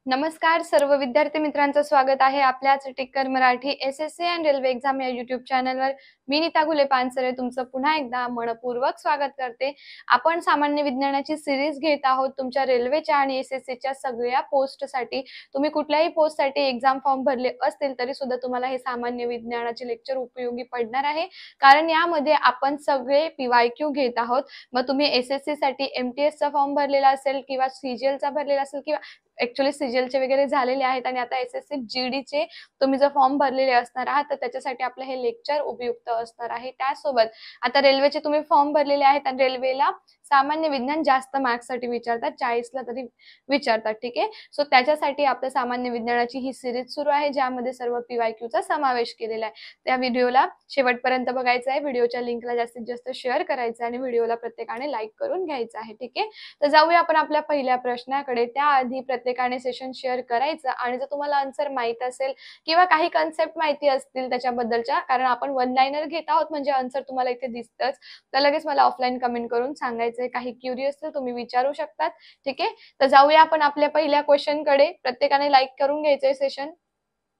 नमस्कार सर्व विद्यार्थी मित्रांचं स्वागत आहे आपल्याच Tikkar Marathi SSC and railway exam या युट्यूब चॅनलवर. मी नीता गुले पानसरे तुमचं पुन्हा एकदा मनपूर्वक स्वागत करते. आपण सामान्य विज्ञानाची सिरीज घेत आहोत तुमच्या रेल्वेच्या आणि एसएससीच्या सगळ्या पोस्टसाठी. तुम्ही कुठल्याही पोस्टसाठी एक्झाम फॉर्म भरले असतील तरी सुद्धा तुम्हाला हे सामान्य विज्ञानाचे लेक्चर उपयोगी पडणार आहे, कारण यामध्ये आपण सगळे पीवायक्यू घेत आहोत. मग तुम्ही एसएससी साठी एमटीएसचा फॉर्म भरलेला असेल किंवा सीजीएलचा भरलेला असेल किंवा ऍक्च्युअली सीजीएलचे वगैरे झालेले आहेत आणि आता एसएससी जीडीचे तुम्ही जर फॉर्म भरलेले असणार आहात तर त्याच्यासाठी आपलं हे लेक्चर उपयुक्त असणार आहे. त्यासोबत आता रेल्वेचे तुम्ही फॉर्म भरलेले आहेत आणि रेल्वेला सामान्य विज्ञान जास्त मार्क्ससाठी विचारतात, 40ला तरी विचारतात. ठीक आहे, सो त्याच्यासाठी आपल्या सामान्य विज्ञानाची ही सिरीज सुरू आहे ज्यामध्ये सर्व पीवायक्यूचा समावेश केलेला आहे. त्या व्हिडिओला शेवटपर्यंत बघायचं आहे, व्हिडिओच्या लिंकला जास्तीत जास्त शेअर करायचं आणि व्हिडिओला प्रत्येकाने लाईक करून घ्यायचं आहे. ठीक आहे, तर जाऊया आपण आपल्या पहिल्या प्रश्नाकडे. त्याआधी प्रत्येकाने सेशन शेअर करायचं आणि जर तुम्हाला आन्सर माहित असेल किंवा काही कन्सेप्ट माहिती असतील त्याच्याबद्दलच्या, कारण आपण वन लाइनर घेत आहोत म्हणजे आन्सर तुम्हाला इथे दिसतच, तर लगेच मला ऑफलाईन कमेंट करून सांगायचं. काही क्युरियस असेल तुम्ही विचारू शकतात. ठीक आहे, तर जाऊया आपण आपल्या पहिल्या क्वेश्चन कडे. प्रत्येकाने लाईक करून घ्यायचंय सेशन.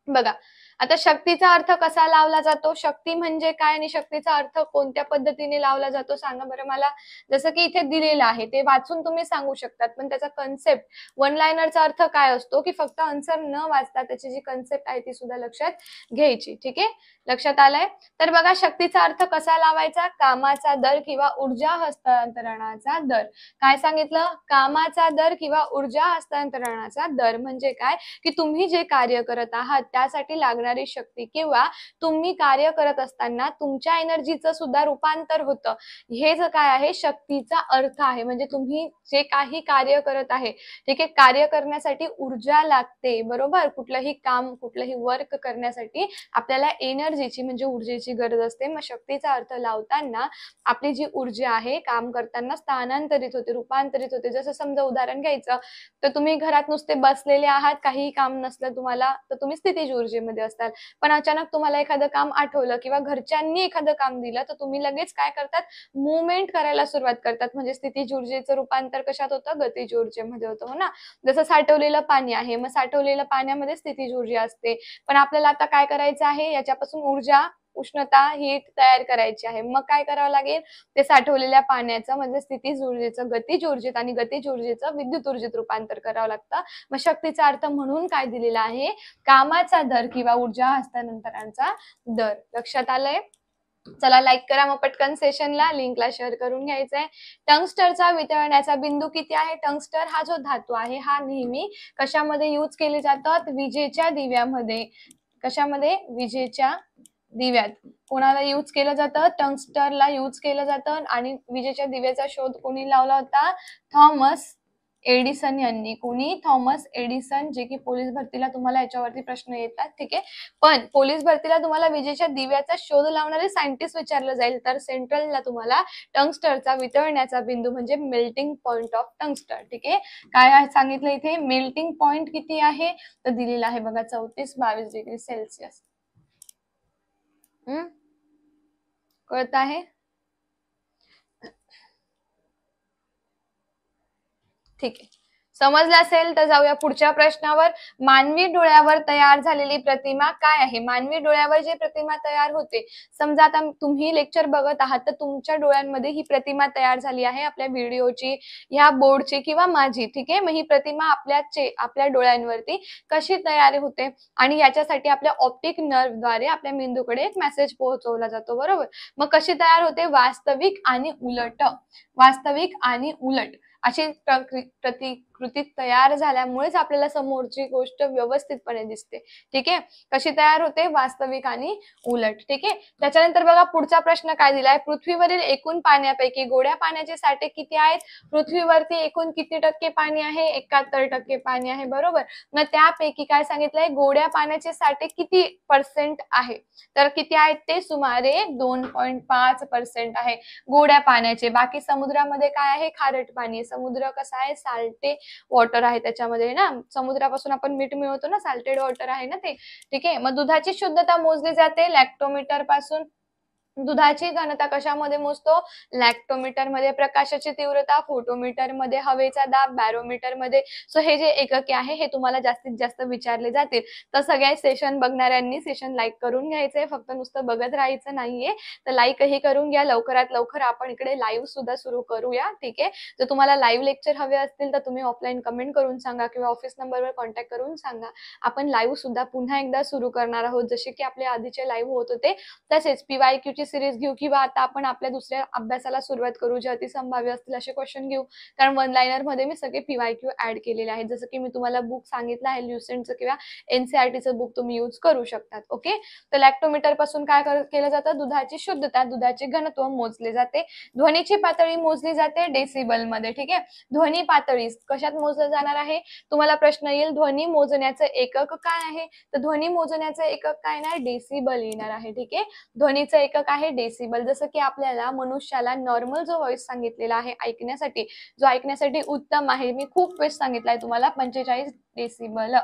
बघा, आता शक्तीचा अर्थ कसा लावला जातो, शक्ती म्हणजे काय आणि शक्तीचा अर्थ कोणत्या पद्धतीने लावला जातो सांगा बरं मला. जसं की इथे दिलेलं आहे ते वाचून तुम्ही सांगू शकतात, पण त्याचा कन्सेप्ट वन लाइनरचा अर्थ काय असतो की फक्त आन्सर न वाचता त्याची जी कन्सेप्ट आहे ती सुद्धा लक्षात घ्यायची. ठीक आहे, लक्षात आलंय. तर बघा, शक्तीचा अर्थ कसा लावायचा, कामाचा दर किंवा ऊर्जा हस्तांतरणाचा दर. काय सांगितलं, कामाचा दर किंवा ऊर्जा हस्तांतरणाचा दर म्हणजे काय की तुम्ही जे कार्य करत आहात त्यासाठी लागणारी शक्ती किंवा तुम्ही कार्य करत असताना तुमच्या एनर्जीचं सुद्धा रूपांतर होतं, हे जे काय आहे शक्तीचा अर्थ आहे. म्हणजे तुम्ही जे काही कार्य करत आहे, ठीक आहे, कार्य करण्यासाठी ऊर्जा लागते, बरोबर. कुठलंही काम कुठलंही वर्क करण्यासाठी आपल्याला एनर्जीची म्हणजे ऊर्जेची गरज असते. मग शक्तीचा अर्थ लावताना आपली जी ऊर्जा आहे काम करताना स्थानांतरित होते, रूपांतरित होते. जसं समजा उदाहरण घ्यायचं तर तुम्ही घरात नुसते बसलेले आहात, काहीही काम नसलं तुम्हाला तर तुम्ही स्थितीज ऊर्जेमध्ये असताल, पण अचानक तुम्हाला एखादं काम आठवलं किंवा घरच्यांनी एखादं काम दिलं तर तुम्ही लगेच काय करतात, मुवमेंट करायला सुरुवात करतात. म्हणजे स्थितीज ऊर्जेचं रूपांतर कशात होतं, गतीज ऊर्जेमध्ये होतं, हो ना. जसं साठवलेलं पाणी आहे, मग साठवलेल्या पाण्यामध्ये स्थितीज ऊर्जा असते, पण आपल्याला आता काय करायचं आहे, याच्यापासून ऊर्जा उष्णता हीट तयार करायची आहे. मग काय करावं लागेल, ते साठवलेल्या पाण्याचं म्हणजे स्थितीज ऊर्जेचं गतीज ऊर्जेत आणि गतीज ऊर्जेचं विद्युत ऊर्जेत रूपांतर करावं लागतं. मग शक्तीचा अर्थ म्हणून काय दिलेला आहे, कामाचा दर किंवा ऊर्जा हस्तांतरणाचा दर. लक्षात आलंय. चला लाईक करा मग पटकन सेशनला, लिंकला शेअर करून घ्यायचंय. टंगस्टरचा वितळण्याचा बिंदू किती आहे. टंगस्टर हा जो धातू आहे हा नेहमी कशामध्ये यूज केले जातात, विजेच्या दिव्यामध्ये. कशामध्ये, विजेच्या दिव्यात. कोणाला यूज केलं जातं, टंगस्टरला यूज केलं जातं. आणि विजेच्या दिव्याचा शोध कोणी लावला होता, थॉमस एडिसन यांनी. कोणी, थॉमस एडिसन, जे की पोलीस भरतीला तुम्हाला याच्यावरती प्रश्न येतात. ठीक आहे, पण पोलीस भरतीला तुम्हाला विजेच्या दिव्याचा शोध लावणारे सायंटिस्ट विचारलं जाईल, तर सेंट्रलला तुम्हाला टंगस्टरचा वितळण्याचा बिंदू म्हणजे मेल्टिंग पॉइंट ऑफ टंगस्टर. ठीक आहे, काय सांगितलं इथे, मेल्टिंग पॉइंट किती आहे तर दिलेला आहे बघा 34-22 डिग्री सेल्सिअस. कळत आहे. ठीक आहे, समजलं असेल तर जाऊया पुढच्या प्रश्नावर. मानवी डोळ्यावर तयार झालेली प्रतिमा काय आहे. मानवी डोळ्यावर जी प्रतिमा तयार होते, समजा आता तुम्ही लेक्चर बघत आहात तर तुमच्या डोळ्यांमध्ये ही प्रतिमा तयार झाली आहे आपल्या व्हिडिओची, ह्या बोर्डची किंवा माझी. ठीक आहे, मग ही प्रतिमा आपल्या डोळ्यांवरती कशी तयार होते आणि याच्यासाठी आपल्या ऑप्टिक नर्वद्वारे आपल्या मेंदूकडे एक मेसेज पोहोचवला जातो, बरोबर. मग कशी तयार होते, वास्तविक आणि उलट. वास्तविक आणि उलट अशी प्रतिकृती तयार झाल्यामुळेच आपल्याला समोरची गोष्ट व्यवस्थितपणे दिसते. ठीक आहे, कशी तयार होते, वास्तविक आणि उलट. ठीक आहे, त्याच्यानंतर बघा पुढचा प्रश्न काय दिलाय, पृथ्वीवरील एकूण पाण्यापैकी गोड्या पाण्याचे साठे किती आहेत. पृथ्वीवरती एकूण किती टक्के पाणी आहे, 71% पाणी आहे, बरोबर. मग त्यापैकी काय सांगितलंय, गोड्या पाण्याचे साठे किती % आहे, तर किती आहेत ते सुमारे 2.5% आहे गोड्या पाण्याचे. बाकी समुद्रामध्ये काय आहे, खारट पाणी. समुद्र कसा आहे, साल्टे वॉटर आहे त्याच्यामध्ये ना, समुद्रापासून आपण मीठ मिळवतो ना, साल्टेड वॉटर आहे ना ते. ठीक आहे, मग दुधाची शुद्धता मोजली जाते लॅक्टोमीटर पासून. दुधाची घनता कशामध्ये मोजतो? लॅक्टोमीटर मध्ये. प्रकाशाची तीव्रता फोटोमीटर मध्ये. हवेचा दाब बॅरोमीटर मध्ये. सो हे जे एकके आहे हे तुम्हाला जास्तीत जास्त विचारले जातील. तर सगळ्या सेशन बघणाऱ्यांनी सेशन लाईक करून घ्यायचंय, फक्त नुसतं बघत राहायचं नाहीये. तर लाईकही करून घ्या. लवकरात लवकर आपण इकडे लाईव्ह सुद्धा सुरू करूया, ठीक आहे. जर तुम्हाला लाईव्ह लेक्चर हवे असतील तर तुम्ही ऑफलाईन कमेंट करून सांगा किंवा ऑफिस नंबरवर कॉन्टॅक्ट करून सांगा. आपण लाईव्ह सुद्धा पुन्हा एकदा सुरू करणार आहोत, जसे की आपले आधीचे लाईव्ह होत होते तसेच. PYQ ची सिरीज घेऊ किंवा आता आपण आपल्या दुसऱ्या अभ्यासाला सुरुवात करू, जे अतिसंभाव्य असतील असे क्वेश्चन घेऊ. कारण वन लाइनर मध्ये मी सगळे PYQ ऍड केलेले आहेत. जसं की मी तुम्हाला बुक सांगितलं आहे ल्युसेंटचं किंवा NCERTचं बुक तुम्ही यूज करू शकतात. ओके. तर लॅक्टोमीटर पासून काय केलं जातं? दुधाची शुद्धता, दुधाचे घनत्व मोजले जाते. ध्वनीची पातळी मोजली जाते डेसिबल मध्ये, ठीक आहे. ध्वनी पातळी कशात मोजलं जाणार आहे? तुम्हाला प्रश्न येईल ध्वनी मोजण्याचं एकक काय आहे? तर ध्वनी मोजण्याचं एकक काय येणार? डेसिबल येणार आहे, ठीक आहे. ध्वनीचं एकक आहे डेसिबल. जसं की आपल्याला मनुष्याला नॉर्मल जो व्हॉइस सांगितलेला आहे ऐकण्यासाठी, जो ऐकण्यासाठी उत्तम आहे, मी खूप वेळेस सांगितलाय तुम्हाला, 45 डेसिबल.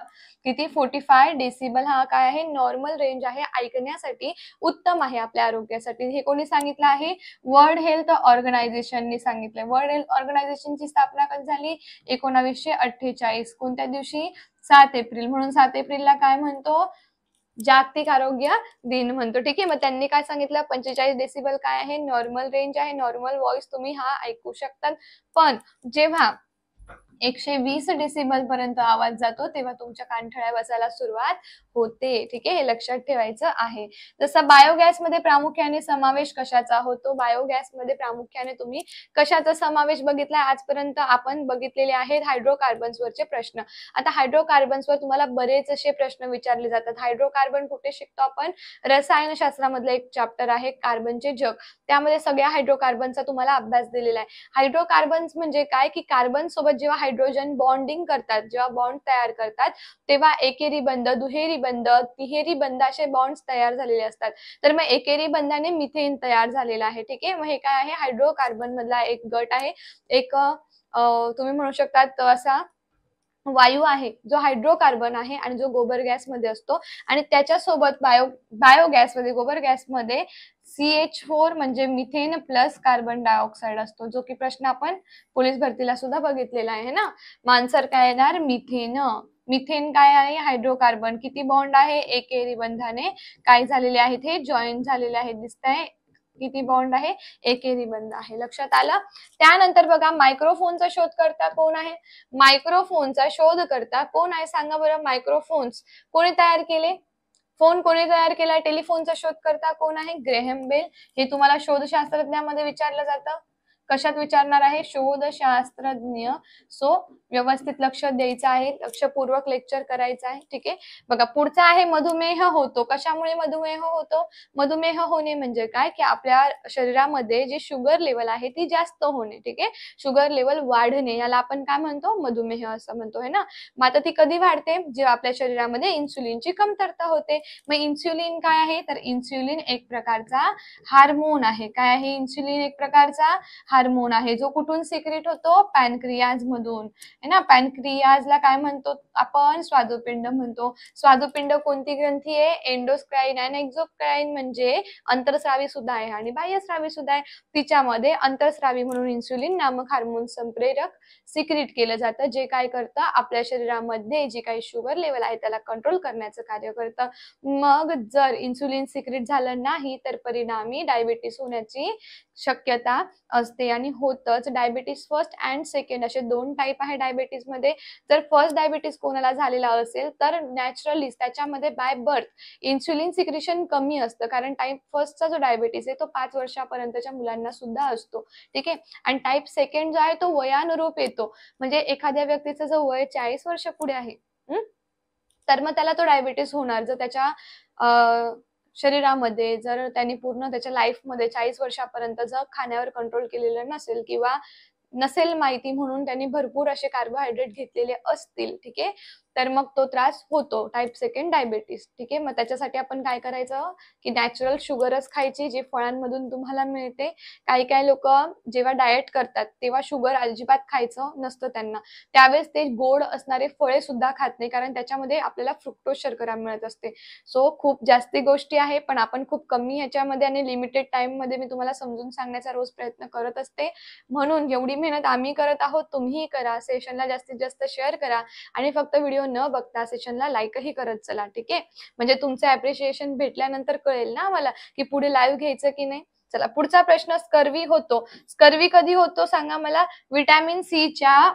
किती? 45 डेसिबल हा काय आहे? नॉर्मल रेंज आहे, ऐकण्यासाठी उत्तम आहे आपल्या आरोग्यासाठी. हे कोणी सांगितलं आहे? वर्ल्ड हेल्थ ऑर्गनायझेशनने सांगितलंय. वर्ल्ड हेल्थ ऑर्गनायझेशनची स्थापना कधी झाली? 1948. कोणत्या दिवशी? 7 एप्रिल. म्हणून 7 एप्रिलला काय म्हणतो? जागतिक आरोग्य दिन म्हणतो, ठीक आहे. मग त्यांनी काय सांगितलं? 45 डेसिबल काय आहे? नॉर्मल रेंज आहे. नॉर्मल व्हॉइस तुम्ही हा ऐकू शकता. पण जेव्हा 120 डेसिबल पर्यंत आवाज जातो तेव्हा तुमच्या कानठळ्या बसायला सुरुवात होते, ठीक आहे. हे लक्षात ठेवायचं आहे. जसं बायोगॅस मध्ये प्रामुख्याने समावेश कशाचा होतो? बायोगॅस मध्ये प्रामुख्याने तुम्ही कशाचा समावेश बघितलाय? आजपर्यंत आपण बघितलेले आहेत हायड्रोकार्बन्स वरचे प्रश्न. आता हायड्रोकार्बन्स वर तुम्हाला बरेच असे प्रश्न विचारले जातात. हायड्रोकार्बन कुठे शिकतो आपण? रसायनशास्त्रामधलं एक चॅप्टर आहे कार्बनचे जग. त्यामध्ये सगळ्या हायड्रोकार्बनचा तुम्हाला अभ्यास दिलेला आहे. हायड्रोकार्बन्स म्हणजे काय? की कार्बन सोबत जेव्हा हायड्रोजन बॉन्डिंग करतात, जेव्हा बॉन्ड तयार करतात, तेव्हा एकेरी बंध, दुहेरी बंध, तिहेरी बंध असे बॉन्ड्स तयार झालेले असतात. तर मग एकेरी बंधाने मिथेन तयार झालेला आहे, ठीक आहे. मग हे काय आहे? हायड्रोकार्बन मधला एक गट आहे. एक तुम्ही म्हणू शकता असा वायू आहे जो हायड्रोकार्बन आहे आणि जो गोबर गॅस मध्ये असतो. आणि त्याच्यासोबत बायोगॅस मध्ये, गोबर गॅस मध्ये CH4 म्हणजे मिथेन प्लस कार्बन डायऑक्साइड असतो, जो की प्रश्न आपण पोलीस भरतीला सुद्धा बघितलेला आहे ना. मानसर काय येणार? मिथेन. मिथेन काय आहे? हायड्रोकार्बन. किती बॉन्ड आहे? एकेरी बंधाने काय झालेले आहेत? हे जॉईन झालेले आहेत. दिसतंय? किती बॉन्ड आहे? एकेरी बंध आहे. लक्षात आलं? त्यानंतर बघा मायक्रोफोनचा शोधकर्ता कोण आहे? मायक्रोफोनचा शोधकर्ता कोण आहे? सांगा बरं. मायक्रोफोन्स कोणी तयार केले? फोन कोणी तयार केला? टेलिफोनचा शोधकर्ता कोण आहे? Graham Bell. हे तुम्हाला शोधशास्त्रज्ञामध्ये विचारलं जातं. कशात विचारणार आहे? शोधशास्त्रज्ञ. सो व्यवस्थित लक्ष द्यायचं आहे, लक्षपूर्वक लेक्चर करायचं आहे, ठीक आहे. बघा पुढचा आहे मधुमेह होतो. कशामुळे मधुमेह होतो? मधुमेह होणे म्हणजे काय? की आपल्या शरीरामध्ये जी शुगर लेवल आहे ती जास्त होणे, ठीक आहे. शुगर लेवल वाढणे, याला आपण काय म्हणतो? मधुमेह असं म्हणतो, है ना. मग आता ती कधी वाढते? जेव्हा आपल्या शरीरामध्ये इन्सुलिनची कमतरता होते. मग इन्सुलिन काय आहे? तर इन्सुलिन एक प्रकारचा हार्मोन आहे. काय आहे? इन्सुलिन एक प्रकारचा हार्मोन आहे, जो कुठून सिक्रेट होतो? पॅनक्रियाज मधून, है ना. पॅनक्रियाजला काय म्हणतो आपण? स्वादुपिंड म्हणतो. स्वादुपिंड कोणती ग्रंथी आहे? एंडोस्क्राइन आणि एक्झोक्राइन म्हणजे अंतरस्रावी सुद्धा आहे आणि बाह्यस्रावी सुद्धा आहे. तिच्यामध्ये अंतरस्रावी म्हणून इन्सुलिन नामक हार्मोन संप्रेरक सिक्रेट केलं जातं, जे काय करतं? आपल्या शरीरामध्ये जी काही शुगर लेवल आहे त्याला कंट्रोल करण्याचं कार्य करतं. मग जर इन्सुलिन सिक्रेट झालं नाही तर परिणामी डायबिटीस होण्याची शक्यता असते आणि होतच. डायबिटीस फर्स्ट अँड सेकंड असे दोन टाईप आहे डायबिटीस मध्ये. जर फर्स्ट डायबिटीस कोणाला झालेला असेल तर नॅचरली त्याच्यामध्ये बाय बर्थ इन्सुलिन सिक्रेशन कमी असतं, कारण टाईप फर्स्टचा जो डायबिटीस आहे तो 5 वर्षापर्यंतच्या मुलांना सुद्धा असतो, ठीक आहे. आणि टाईप सेकंड जो आहे तो वयानुरूप येतो. म्हणजे एखाद्या व्यक्तीचं जर वय 40 वर्ष पुढे आहे तर मग त्याला तो डायबिटीस होणार. जर त्याच्या शरीरामध्ये जर त्यांनी पूर्ण त्याच्या लाईफमध्ये 40 वर्षापर्यंत जर खाण्यावर कंट्रोल केलेलं नसेल किंवा नसेल माहिती म्हणून त्यांनी भरपूर असे कार्बोहायड्रेट घेतलेले असतील, ठीक आहे, तर मग तो त्रास होतो, टाइप 2 डायबिटीस. ठीक आहे. मग त्याच्यासाठी आपण काय करायचं की नॅचरल शुगरच खायची जी फळांमधून तुम्हाला मिळते. काही काही लोक जेव्हा डाएट करतात तेव्हा शुगर अजिबात खायचं नसतं त्यांना. त्यावेळेस ते गोड असणारे फळे सुद्धा खात नाही, कारण त्याच्यामध्ये आपल्याला फ्रुक्टोज शर्करा मिळत असते. सो खूप जास्ती गोष्टी आहे, पण आपण खूप कमी ह्याच्यामध्ये आणि लिमिटेड टाइम मध्ये मी तुम्हाला समजून सांगण्याचा रोज प्रयत्न करत असते. म्हणून एवढी मेहनत आम्ही करत आहोत, तुम्हीही करा. सेशनला जास्तीत जास्त शेअर करा आणि फक्त व्हिडिओ न बघता सेशनला लाईकही करत चला. ठीक आहे. म्हणजे तुमचं अप्रिशिएशन भेटल्यानंतर कळेल ना मला की पुढे लाईव्ह घ्यायचं की नाही. चला पुढचा प्रश्न, स्कर्वी होतो. स्कर्वी कधी होतो सांगा मला. विटॅमिन सी च्या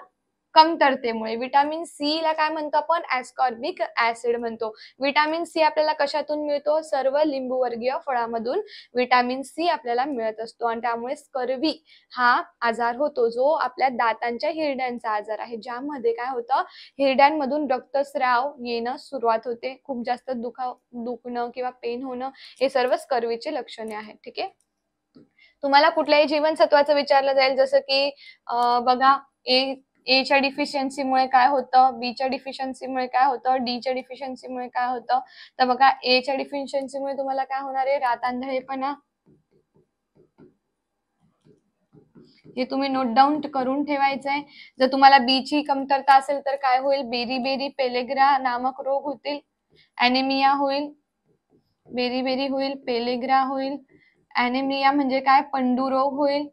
कमतरतेमुळे. विटॅमिन सी ला काय म्हणतो आपण, ऍस्कॉर्बिक ऍसिड म्हणतो. विटॅमिन सी आपल्याला कशातून मिळतो, सर्व लिंबूवर्गीय फळामधून विटॅमिन सी आपल्याला मिळत असतो आणि त्यामुळे स्कर्वी हा आजार होतो, जो आपल्या दातांच्या हिरड्यांचा आजार आहे, ज्यामध्ये काय होतं, हिरड्यांमधून रक्तस्राव येणं सुरुवात होते, खूप जास्त दुखणं किंवा पेन होणं, हे सर्व स्कर्वीचे लक्षणे आहेत. ठीक आहे. तुम्हाला कुठल्याही जीवनसत्वाचं विचारलं जाईल, जसं की बघा ए च्या डिफिशियन्सीमुळे काय होतं, बी च्या डिफिशियन्सीमुळे काय होतं, डी च्या डिफिशियन्सीमुळे काय होतं. तर बघा ए च्या डिफिशियन्सीमुळे तुम्हाला काय होणार आहे, रातांधळेपणा. हे तुम्ही नोट डाऊन करून ठेवायचंय. जर तुम्हाला बी ची कमतरता असेल तर काय होईल, बेरी पेलेग्रा नामक रोग होतील, ॲनेमिया होईल, बेरी होईल, पेलेग्रा होईल, ॲनेमिया म्हणजे काय, पंडू रोग होईल.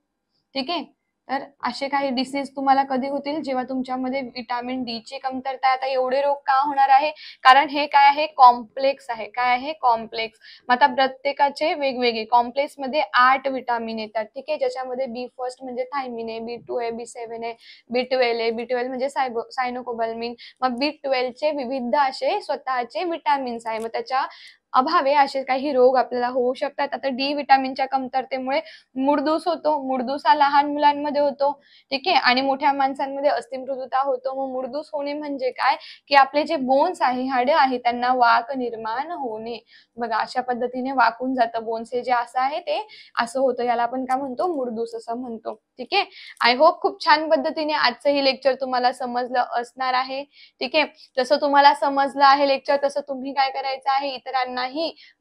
ठीक आहे. तर असे काही डिसीज तुम्हाला कधी होतील, जेव्हा तुमच्यामध्ये विटॅमिन डी ची कमतरता आहे. आता एवढे रोग का होणार आहे, कारण हे काय आहे, कॉम्प्लेक्स आहे. काय आहे, कॉम्प्लेक्स. मग आता प्रत्येकाचे वेगवेगळे कॉम्प्लेक्स मध्ये 8 विटामिन येतात. ठीक आहे. ज्याच्यामध्ये बी फर्स्ट म्हणजे थायमिन आहे, B2 आहे, B7 आहे, B12 आहे, B12 म्हणजे सायनोकोबाल्मिन. मग B12 चे विविध असे स्वतःचे विटामिन्स आहे. मग त्याच्या अभावे असे काही रोग आपल्याला होऊ शकतात. आता डी विटामिनच्या कमतरतेमुळे मुडदूस होतो. मुडदूस हा लहान मुलांमध्ये होतो. ठीक आहे. आणि मोठ्या माणसांमध्ये अस्थिमृदुता होतो. मग मुडदूस होणे म्हणजे काय, की आपले जे बोन्स आहे, हाडे आहे, त्यांना वाक निर्माण होणे. बघा अशा पद्धतीने वाकून जातं बोन्स. हे जे असं आहे ते असं होतं, याला आपण काय म्हणतो, मुडदूस असं म्हणतो. ठीक आहे. आय होप खूप छान पद्धतीने आजचं ही लेक्चर तुम्हाला समजलं असणार आहे. ठीक आहे. जसं तुम्हाला समजलं आहे लेक्चर, तसं तुम्ही काय करायचं आहे, इतरांनाही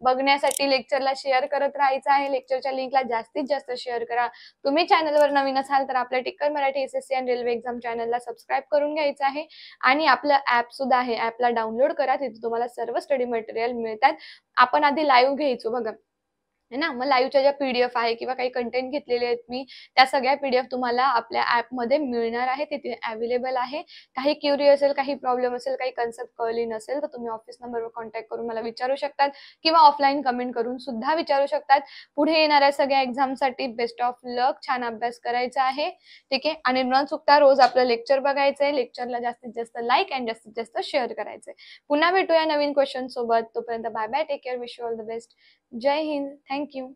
बघण्यासाठी लेक्चरला शेअर करत राहायचं आहे. लेक्चरच्या लिंकला जास्तीत जास्त शेअर करा. तुम्ही चॅनलवर नवीन असाल तर आपल्या टिक्कर मराठी एसएससी आणि रेल्वे एक्झाम चॅनलला सबस्क्राईब करून घ्यायचं आहे आणि आपलं ऍप सुद्धा आहे, ऍपला डाउनलोड करा. तिथे तुम्हाला सर्व स्टडी मटेरियल मिळतात. आपण आधी लाईव्ह घ्यायचो बघा, है ना. मग लाईव्हच्या ज्या पीडीएफ आहे किंवा काही कंटेंट घेतलेले आहेत मी, त्या सगळ्या पीडीएफ तुम्हाला आपल्या ऍपमध्ये मिळणार आहे, तिथे अवेलेबल आहे. काही क्युरी असेल, काही प्रॉब्लेम असेल, काही कन्सेप्ट कळली नसेल तर तुम्ही ऑफिस नंबरवर कॉन्टॅक्ट करून मला विचारू शकतात किंवा ऑफलाईन कमेंट करून सुद्धा विचारू शकतात. पुढे येणाऱ्या सगळ्या एक्झामसाठी बेस्ट ऑफ लक. छान अभ्यास करायचा आहे. ठीक आहे. आणि न चुकता रोज आपलं लेक्चर बघायचं आहे. लेक्चरला जास्तीत जास्त लाईक आणि जास्तीत जास्त शेअर करायचंय. पुन्हा भेटूया नवीन क्वेश्चन सोबत. तोपर्यंत bye bye, take care, wish you all the best. जय हिंद. Thank you.